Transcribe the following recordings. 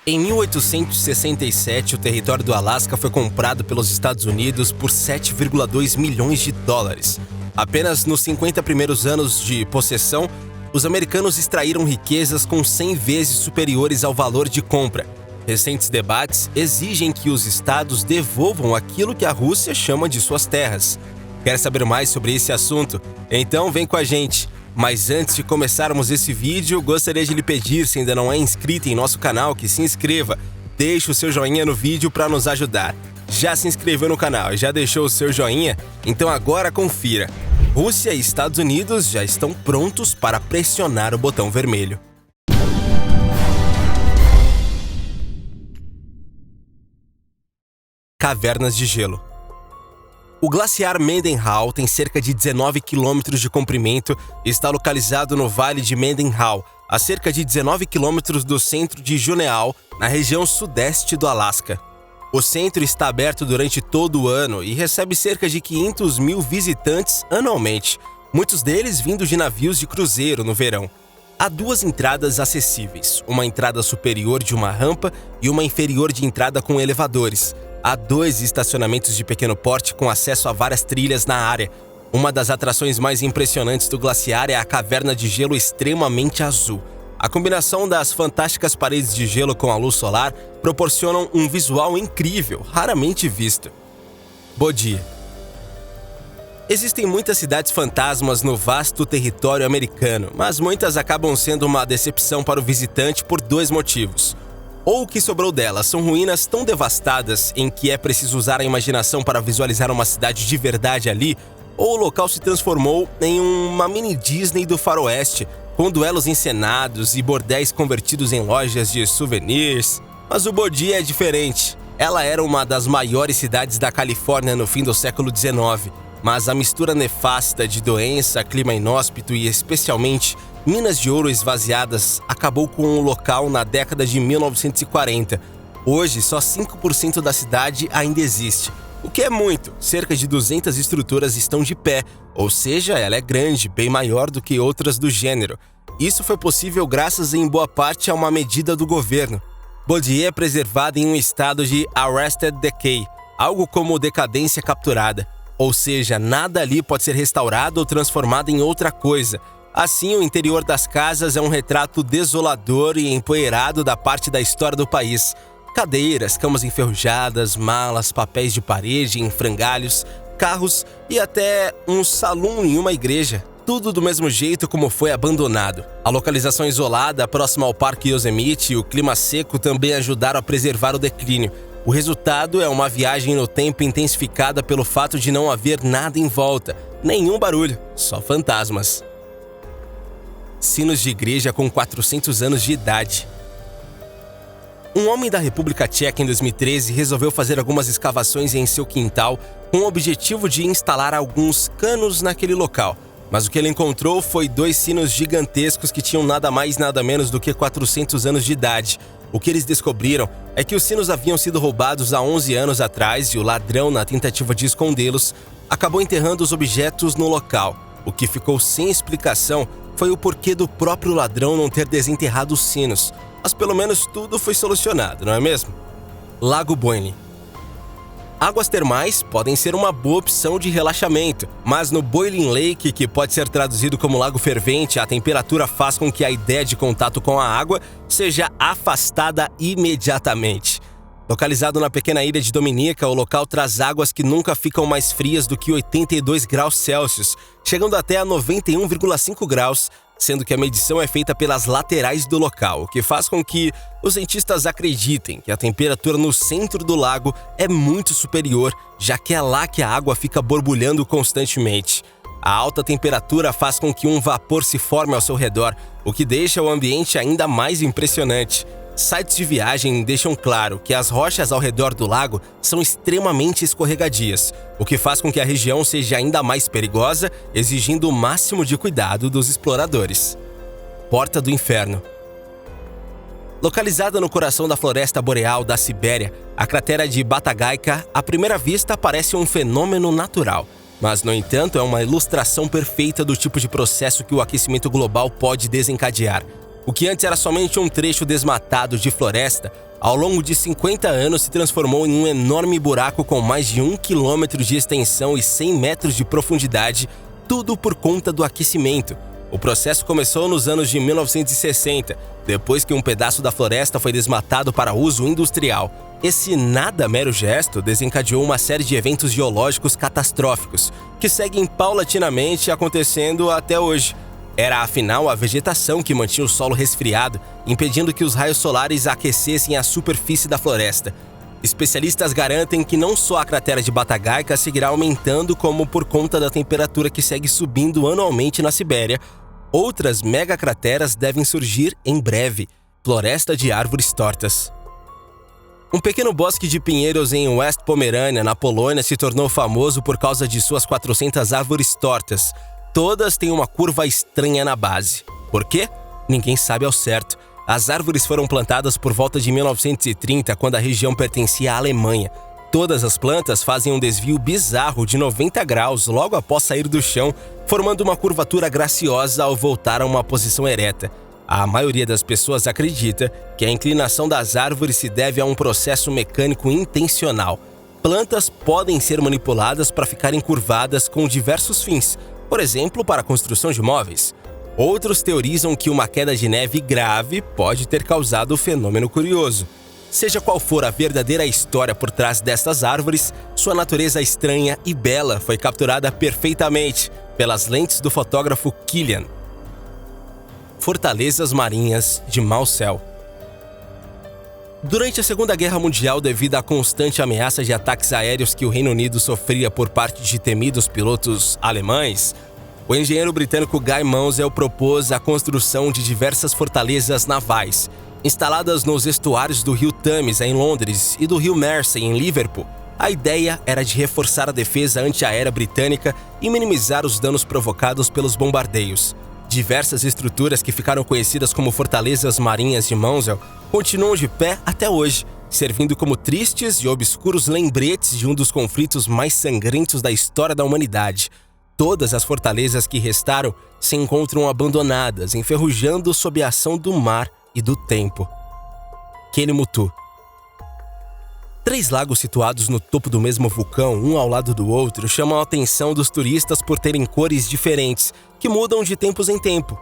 Em 1867, o território do Alasca foi comprado pelos Estados Unidos por 7,2 milhões de dólares. Apenas nos 50 primeiros anos de possessão, os americanos extraíram riquezas com 100 vezes superiores ao valor de compra. Recentes debates exigem que os estados devolvam aquilo que a Rússia chama de suas terras. Quer saber mais sobre esse assunto? Então vem com a gente! Mas antes de começarmos esse vídeo, gostaria de lhe pedir, se ainda não é inscrito em nosso canal, que se inscreva. Deixe o seu joinha no vídeo para nos ajudar. Já se inscreveu no canal e já deixou o seu joinha? Então agora confira. Rússia e Estados Unidos já estão prontos para pressionar o botão vermelho. Cavernas de gelo. O glaciar Mendenhall tem cerca de 19 quilômetros de comprimento e está localizado no Vale de Mendenhall, a cerca de 19 quilômetros do centro de Juneau, na região sudeste do Alasca. O centro está aberto durante todo o ano e recebe cerca de 500 mil visitantes anualmente, muitos deles vindos de navios de cruzeiro no verão. Há duas entradas acessíveis, uma entrada superior de uma rampa e uma inferior de entrada com elevadores. Há 2 estacionamentos de pequeno porte com acesso a várias trilhas na área. Uma das atrações mais impressionantes do glaciar é a caverna de gelo extremamente azul. A combinação das fantásticas paredes de gelo com a luz solar proporcionam um visual incrível, raramente visto. Bodie. Existem muitas cidades fantasmas no vasto território americano, mas muitas acabam sendo uma decepção para o visitante por 2 motivos. Ou o que sobrou delas são ruínas tão devastadas em que é preciso usar a imaginação para visualizar uma cidade de verdade ali, ou o local se transformou em uma mini Disney do faroeste, com duelos encenados e bordéis convertidos em lojas de souvenirs. Mas o Bodie é diferente. Ela era uma das maiores cidades da Califórnia no fim do século XIX, mas a mistura nefasta de doença, clima inóspito e, especialmente, minas de ouro esvaziadas acabou com o local na década de 1940. Hoje, só 5% da cidade ainda existe, o que é muito. Cerca de 200 estruturas estão de pé, ou seja, ela é grande, bem maior do que outras do gênero. Isso foi possível graças em boa parte a uma medida do governo. Bodie é preservada em um estado de arrested decay, algo como decadência capturada. Ou seja, nada ali pode ser restaurado ou transformado em outra coisa. Assim, o interior das casas é um retrato desolador e empoeirado da parte da história do país. Cadeiras, camas enferrujadas, malas, papéis de parede em frangalhos, carros e até um salão em uma igreja. Tudo do mesmo jeito como foi abandonado. A localização isolada, próxima ao Parque Yosemite, e o clima seco também ajudaram a preservar o declínio. O resultado é uma viagem no tempo intensificada pelo fato de não haver nada em volta, nenhum barulho, só fantasmas. Sinos de igreja com 400 anos de idade. Um homem da República Tcheca em 2013 resolveu fazer algumas escavações em seu quintal com o objetivo de instalar alguns canos naquele local. Mas o que ele encontrou foi 2 sinos gigantescos que tinham nada mais nada menos do que 400 anos de idade. O que eles descobriram é que os sinos haviam sido roubados há 11 anos atrás e o ladrão, na tentativa de escondê-los, acabou enterrando os objetos no local. O que ficou sem explicação foi o porquê do próprio ladrão não ter desenterrado os sinos. Mas pelo menos tudo foi solucionado, não é mesmo? Lago Boiling. Águas termais podem ser uma boa opção de relaxamento, mas no Boiling Lake, que pode ser traduzido como lago fervente, a temperatura faz com que a ideia de contato com a água seja afastada imediatamente. Localizado na pequena ilha de Dominica, o local traz águas que nunca ficam mais frias do que 82 graus Celsius, chegando até a 91,5 graus, sendo que a medição é feita pelas laterais do local, o que faz com que os cientistas acreditem que a temperatura no centro do lago é muito superior, já que é lá que a água fica borbulhando constantemente. A alta temperatura faz com que um vapor se forme ao seu redor, o que deixa o ambiente ainda mais impressionante. Sites de viagem deixam claro que as rochas ao redor do lago são extremamente escorregadias, o que faz com que a região seja ainda mais perigosa, exigindo o máximo de cuidado dos exploradores. Porta do Inferno. Localizada no coração da floresta boreal da Sibéria, a cratera de Batagaica, à primeira vista, parece um fenômeno natural. Mas, no entanto, é uma ilustração perfeita do tipo de processo que o aquecimento global pode desencadear. O que antes era somente um trecho desmatado de floresta, ao longo de 50 anos se transformou em um enorme buraco com mais de 1 quilômetro de extensão e 100 metros de profundidade, tudo por conta do aquecimento. O processo começou nos anos de 1960, depois que um pedaço da floresta foi desmatado para uso industrial. Esse nada mero gesto desencadeou uma série de eventos geológicos catastróficos, que seguem paulatinamente acontecendo até hoje. Era afinal a vegetação que mantinha o solo resfriado, impedindo que os raios solares aquecessem a superfície da floresta. Especialistas garantem que não só a cratera de Batagaica seguirá aumentando, como por conta da temperatura que segue subindo anualmente na Sibéria, outras megacrateras devem surgir em breve. Floresta de árvores tortas. Um pequeno bosque de pinheiros em West Pomerânia, na Polônia, se tornou famoso por causa de suas 400 árvores tortas. Todas têm uma curva estranha na base. Por quê? Ninguém sabe ao certo. As árvores foram plantadas por volta de 1930, quando a região pertencia à Alemanha. Todas as plantas fazem um desvio bizarro de 90 graus logo após sair do chão, formando uma curvatura graciosa ao voltar a uma posição ereta. A maioria das pessoas acredita que a inclinação das árvores se deve a um processo mecânico intencional. Plantas podem ser manipuladas para ficarem curvadas com diversos fins, por exemplo, para a construção de móveis. Outros teorizam que uma queda de neve grave pode ter causado o fenômeno curioso. Seja qual for a verdadeira história por trás destas árvores, sua natureza estranha e bela foi capturada perfeitamente pelas lentes do fotógrafo Kilian. Fortalezas marinhas de mau céu. Durante a Segunda Guerra Mundial, devido à constante ameaça de ataques aéreos que o Reino Unido sofria por parte de temidos pilotos alemães, o engenheiro britânico Guy Maunsell propôs a construção de diversas fortalezas navais, instaladas nos estuários do rio Thames, em Londres, e do rio Mersey, em Liverpool. A ideia era de reforçar a defesa antiaérea britânica e minimizar os danos provocados pelos bombardeios. Diversas estruturas que ficaram conhecidas como fortalezas marinhas de Maunsell continuam de pé até hoje, servindo como tristes e obscuros lembretes de um dos conflitos mais sangrentos da história da humanidade. Todas as fortalezas que restaram se encontram abandonadas, enferrujando sob a ação do mar e do tempo. Kelimutu. 3 lagos situados no topo do mesmo vulcão, um ao lado do outro, chamam a atenção dos turistas por terem cores diferentes, que mudam de tempos em tempo.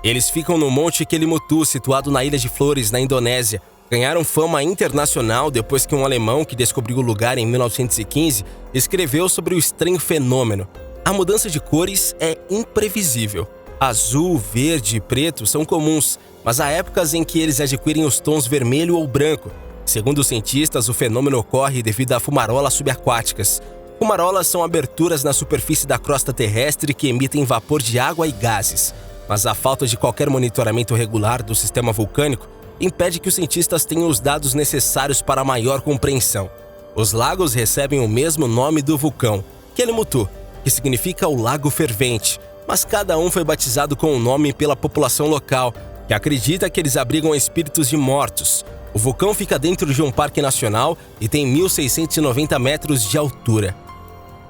Eles ficam no Monte Kelimutu, situado na Ilha de Flores, na Indonésia. Ganharam fama internacional depois que um alemão que descobriu o lugar em 1915 escreveu sobre o estranho fenômeno. A mudança de cores é imprevisível. Azul, verde e preto são comuns, mas há épocas em que eles adquirem os tons vermelho ou branco. Segundo os cientistas, o fenômeno ocorre devido a fumarolas subaquáticas. Fumarolas são aberturas na superfície da crosta terrestre que emitem vapor de água e gases. Mas a falta de qualquer monitoramento regular do sistema vulcânico impede que os cientistas tenham os dados necessários para a maior compreensão. Os lagos recebem o mesmo nome do vulcão, Kelimutu, que significa o Lago Fervente, mas cada um foi batizado com um nome pela população local, que acredita que eles abrigam espíritos de mortos. O vulcão fica dentro de um parque nacional e tem 1.690 metros de altura.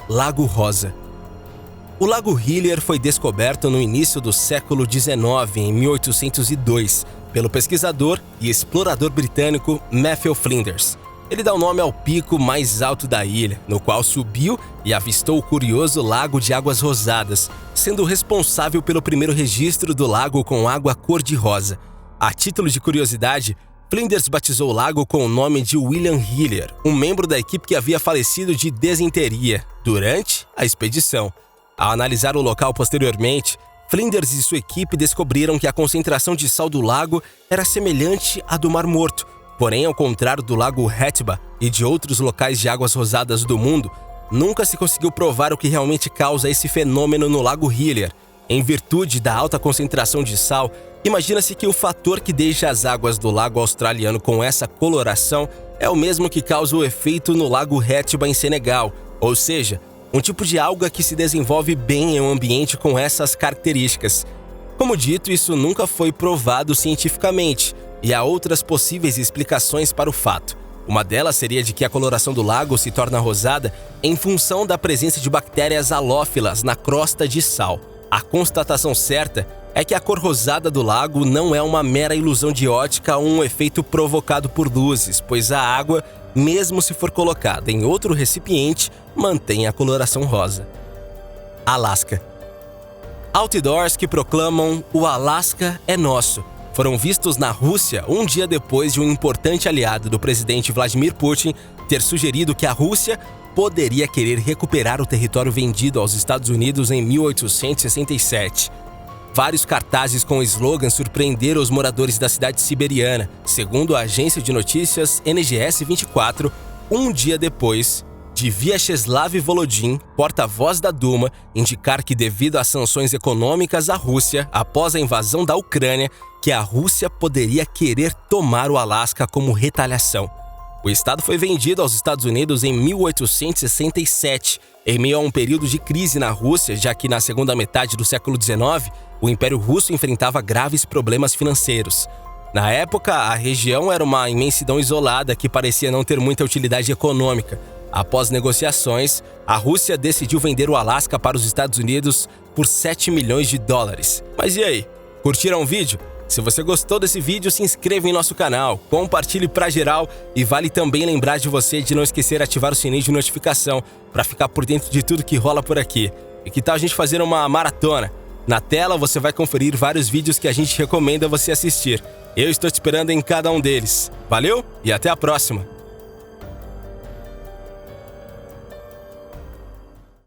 Lago Rosa. O Lago Hillier foi descoberto no início do século XIX, em 1802, pelo pesquisador e explorador britânico Matthew Flinders. Ele dá o nome ao pico mais alto da ilha, no qual subiu e avistou o curioso Lago de Águas Rosadas, sendo responsável pelo primeiro registro do lago com água cor-de-rosa. A título de curiosidade, Flinders batizou o lago com o nome de William Hillier, um membro da equipe que havia falecido de desinteria durante a expedição. Ao analisar o local posteriormente, Flinders e sua equipe descobriram que a concentração de sal do lago era semelhante à do Mar Morto. Porém, ao contrário do Lago Hetba e de outros locais de águas rosadas do mundo, nunca se conseguiu provar o que realmente causa esse fenômeno no Lago Hillier. Em virtude da alta concentração de sal, imagina-se que o fator que deixa as águas do lago australiano com essa coloração é o mesmo que causa o efeito no Lago Hetba em Senegal, ou seja, um tipo de alga que se desenvolve bem em um ambiente com essas características. Como dito, isso nunca foi provado cientificamente, e há outras possíveis explicações para o fato. Uma delas seria de que a coloração do lago se torna rosada em função da presença de bactérias halófilas na crosta de sal. A constatação certa é que a cor rosada do lago não é uma mera ilusão de ótica ou um efeito provocado por luzes, pois a água, mesmo se for colocada em outro recipiente, mantém a coloração rosa. Alasca. Outdoors que proclamam "O Alasca é nosso" foram vistos na Rússia um dia depois de um importante aliado do presidente Vladimir Putin ter sugerido que a Rússia poderia querer recuperar o território vendido aos Estados Unidos em 1867. Vários cartazes com slogans surpreenderam os moradores da cidade siberiana, segundo a agência de notícias NGS 24, um dia depois de Vyacheslav Volodin, porta-voz da Duma, indicar que devido às sanções econômicas à Rússia após a invasão da Ucrânia, que a Rússia poderia querer tomar o Alasca como retaliação. O estado foi vendido aos Estados Unidos em 1867, em meio a um período de crise na Rússia, já que na segunda metade do século XIX, o Império Russo enfrentava graves problemas financeiros. Na época, a região era uma imensidão isolada que parecia não ter muita utilidade econômica. Após negociações, a Rússia decidiu vender o Alasca para os Estados Unidos por 7 milhões de dólares. Mas e aí? Curtiram o vídeo? Se você gostou desse vídeo, se inscreva em nosso canal, compartilhe pra geral e vale também lembrar de você de não esquecer de ativar o sininho de notificação para ficar por dentro de tudo que rola por aqui. E que tal a gente fazer uma maratona? Na tela você vai conferir vários vídeos que a gente recomenda você assistir. Eu estou te esperando em cada um deles. Valeu e até a próxima!